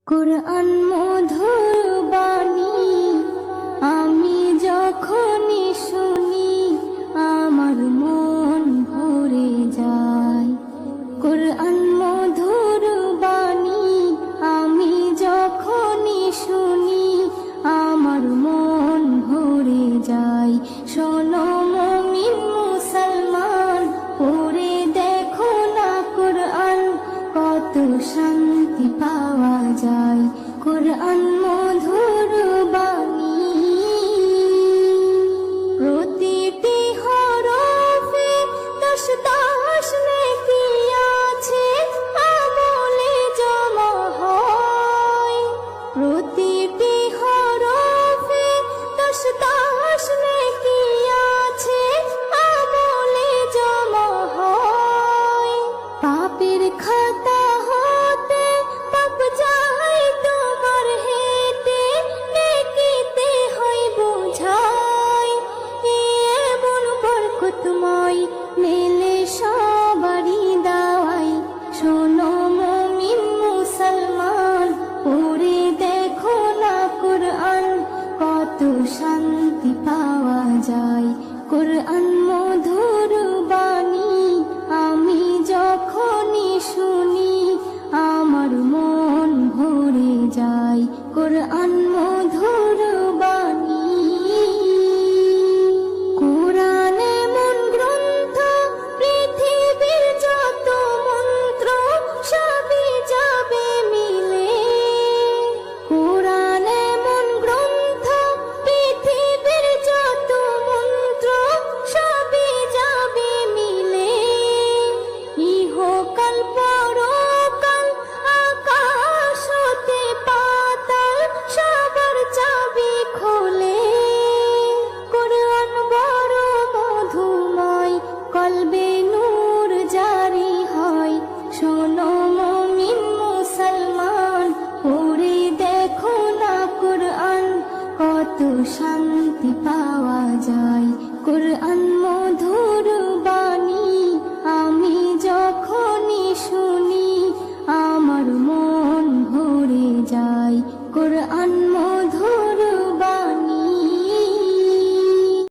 কুরআন মধুর বাণী আমি যখনই শুনি আমার মন ভরে যায়। কুরআন মধুর বাণী আমি যখনই শুনি আমার মন ভরে যায়। শোনো মুমিন মুসলমান, পড়ে দেখো না কুরআন, কত শান্তি পাওয়া যায়। কুরআন মধুর বাণী প্রতিটি হরফে দশ দশ নেকি আছে, আমলে জমা হয়। প্রতিটি হরফে দশ দশ নেকি আছে, আমলে জমা হয়। পাপের খাতা হতে পাপ যায় তোমার হেঁটে, নেকিতে হয় বোঝাই। এমন বরকতময় মেলে সবারই দাওয়াই। শোনো মুমিন মুসলমান, পড়ে দেখো না কুরআন, কত শান্তি পাওয়া যায়। কুরআন মধুর বাণী আমি যখনই শুনি আমার মন ভরে যায়। কুরআন মধুর বাণী কুরআন এমন গ্রন্থ, পৃথিবীর যত মন্ত্র সবই যাবে মিলে। কুরআন এমন গ্রন্থ, পৃথিবীর যত মন্ত্র সবই যাবে মিলে। ইহকাল পরকাল আকাশ হতে পাতাল সবার চাবি খোলে। কুরআন বড় মধুময়, কলবে নূর জারি হয়। শোনো মুমিন মুসলমান, পড়ে দেখো না কুরআন, কত শান্তি পাওয়া যায়। কুরআন